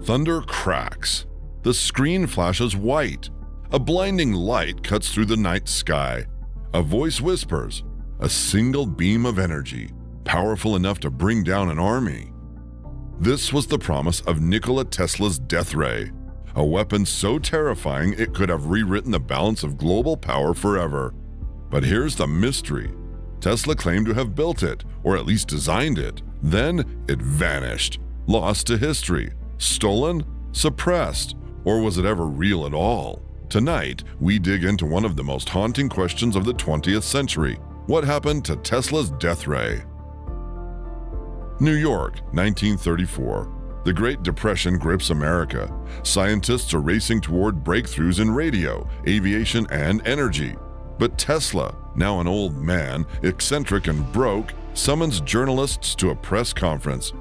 Thunder cracks. The screen flashes white. A blinding light cuts through the night sky. A voice whispers, a single beam of energy, powerful enough to bring down an army. This was the promise of Nikola Tesla's death ray, a weapon so terrifying it could have rewritten the balance of global power forever. But here's the mystery. Tesla claimed to have built it, or at least designed it. Then it vanished, lost to history, stolen, suppressed, or was it ever real at all? Tonight, we dig into one of the most haunting questions of the 20th century. What happened to Tesla's death ray? New York, 1934. The Great Depression grips America. Scientists are racing toward breakthroughs in radio, aviation, and energy. But Tesla, now an old man, eccentric and broke, summons journalists to a press conference.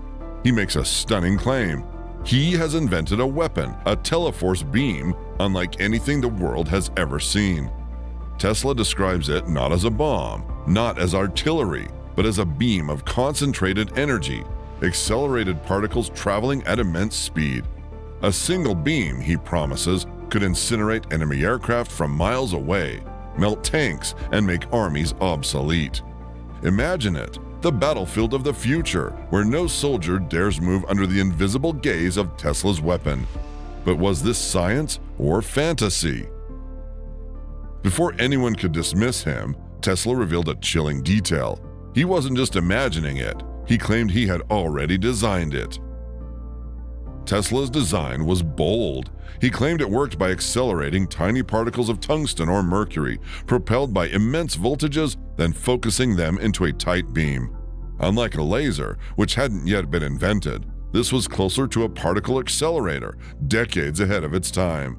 He makes a stunning claim. He has invented a weapon, a teleforce beam, unlike anything the world has ever seen. Tesla describes it not as a bomb, not as artillery, but as a beam of concentrated energy, accelerated particles traveling at immense speed. A single beam, he promises, could incinerate enemy aircraft from miles away, melt tanks, and make armies obsolete. Imagine it, the battlefield of the future, where no soldier dares move under the invisible gaze of Tesla's weapon. But was this science or fantasy? Before anyone could dismiss him, Tesla revealed a chilling detail. He wasn't just imagining it, he claimed he had already designed it. Tesla's design was bold. He claimed it worked by accelerating tiny particles of tungsten or mercury, propelled by immense voltages, then focusing them into a tight beam. Unlike a laser, which hadn't yet been invented, this was closer to a particle accelerator, decades ahead of its time.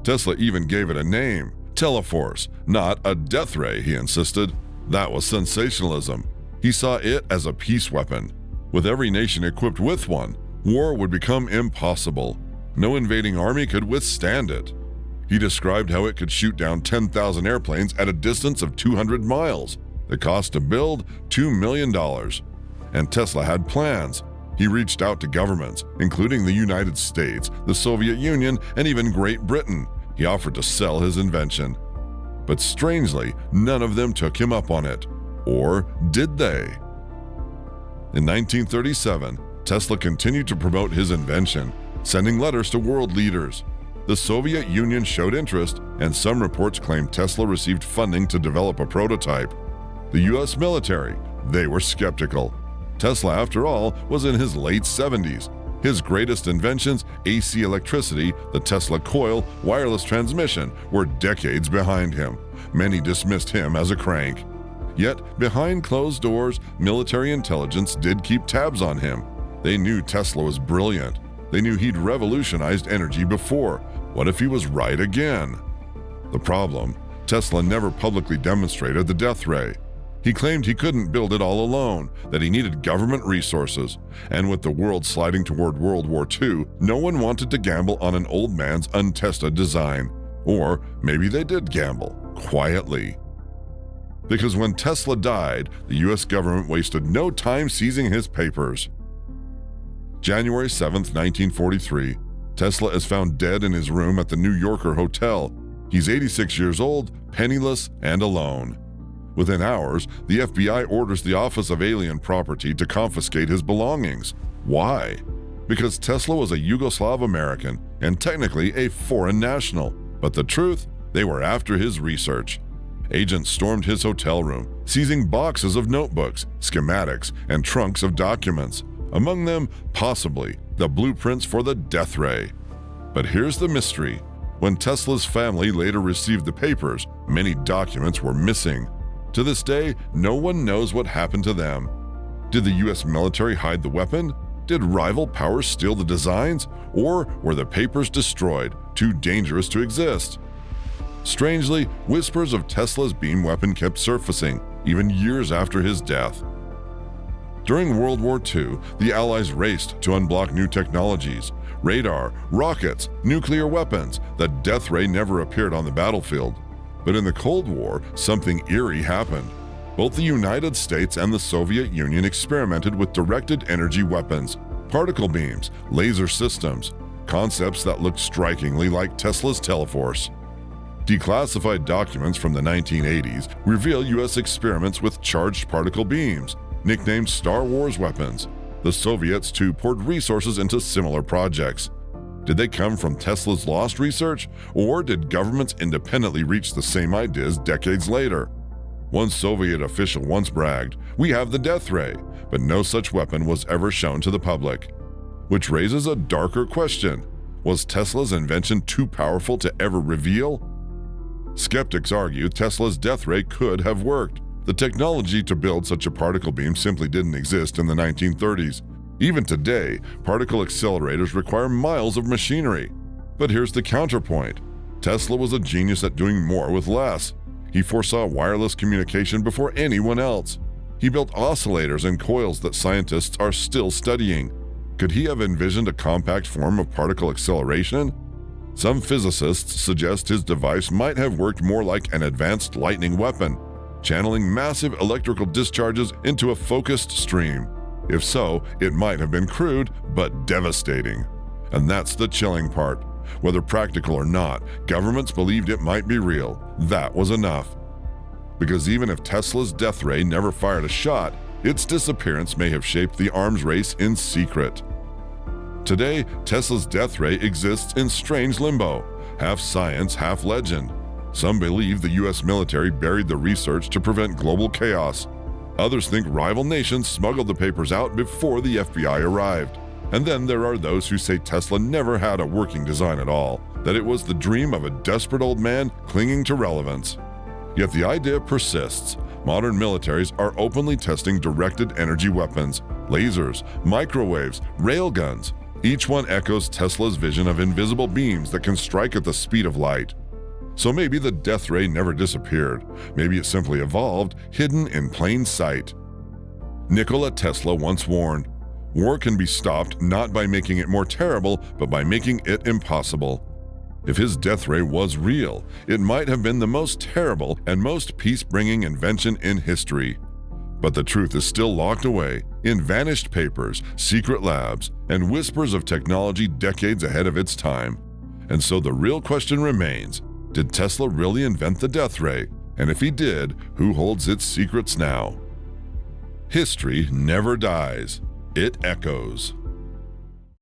Tesla even gave it a name, Teleforce, not a death ray, he insisted. That was sensationalism. He saw it as a peace weapon. With every nation equipped with one, war would become impossible. No invading army could withstand it. He described how it could shoot down 10,000 airplanes at a distance of 200 miles. The cost to build, $2 million. And Tesla had plans. He reached out to governments, including the United States, the Soviet Union, and even Great Britain. He offered to sell his invention. But strangely, none of them took him up on it. Or did they? In 1937, Tesla continued to promote his invention, sending letters to world leaders. The Soviet Union showed interest, and some reports claimed Tesla received funding to develop a prototype. The US military, they were skeptical. Tesla, after all, was in his late 70s. His greatest inventions, AC electricity, the Tesla coil, wireless transmission, were decades behind him. Many dismissed him as a crank. Yet, behind closed doors, military intelligence did keep tabs on him. They knew Tesla was brilliant. They knew he'd revolutionized energy before. What if he was right again? The problem, Tesla never publicly demonstrated the death ray. He claimed he couldn't build it all alone, that he needed government resources. And with the world sliding toward World War II, no one wanted to gamble on an old man's untested design. Or maybe they did gamble, quietly. Because when Tesla died, the US government wasted no time seizing his papers. January 7, 1943, Tesla is found dead in his room at the New Yorker Hotel. He's 86 years old, penniless, and alone. Within hours, the FBI orders the Office of Alien Property to confiscate his belongings. Why? Because Tesla was a Yugoslav American and technically a foreign national. But the truth, they were after his research. Agents stormed his hotel room, seizing boxes of notebooks, schematics, and trunks of documents. Among them, possibly, the blueprints for the death ray. But here's the mystery. When Tesla's family later received the papers, many documents were missing. To this day, no one knows what happened to them. Did the US military hide the weapon? Did rival powers steal the designs? Or were the papers destroyed, too dangerous to exist? Strangely, whispers of Tesla's beam weapon kept surfacing, even years after his death. During World War II, the Allies raced to unblock new technologies. Radar, rockets, nuclear weapons. The death ray never appeared on the battlefield. But in the Cold War, something eerie happened. Both the United States and the Soviet Union experimented with directed energy weapons, particle beams, laser systems. concepts that looked strikingly like Tesla's Teleforce. Declassified documents from the 1980s reveal U.S. experiments with charged particle beams, nicknamed Star Wars weapons. The Soviets too poured resources into similar projects. Did they come from Tesla's lost research, or did governments independently reach the same ideas decades later? One Soviet official once bragged, "We have the death ray," but no such weapon was ever shown to the public. Which raises a darker question. Was Tesla's invention too powerful to ever reveal? Skeptics argue Tesla's death ray could have worked. The technology to build such a particle beam simply didn't exist in the 1930s. Even today, particle accelerators require miles of machinery. But here's the counterpoint. Tesla was a genius at doing more with less. He foresaw wireless communication before anyone else. He built oscillators and coils that scientists are still studying. Could he have envisioned a compact form of particle acceleration? Some physicists suggest his device might have worked more like an advanced lightning weapon, channeling massive electrical discharges into a focused stream. If so, it might have been crude, but devastating. And that's the chilling part. Whether practical or not, governments believed it might be real. That was enough. Because even if Tesla's death ray never fired a shot, its disappearance may have shaped the arms race in secret. Today, Tesla's death ray exists in strange limbo, half science, half legend. Some believe the US military buried the research to prevent global chaos. Others think rival nations smuggled the papers out before the FBI arrived. And then there are those who say Tesla never had a working design at all, that it was the dream of a desperate old man clinging to relevance. Yet the idea persists. Modern militaries are openly testing directed energy weapons, lasers, microwaves, railguns. Each one echoes Tesla's vision of invisible beams that can strike at the speed of light. So maybe the death ray never disappeared. Maybe it simply evolved, hidden in plain sight. Nikola Tesla once warned, "War can be stopped not by making it more terrible, but by making it impossible." If his death ray was real, it might have been the most terrible and most peace-bringing invention in history. But the truth is still locked away in vanished papers, secret labs, and whispers of technology decades ahead of its time. And so the real question remains, did Tesla really invent the death ray? And if he did, who holds its secrets now? History never dies. It echoes.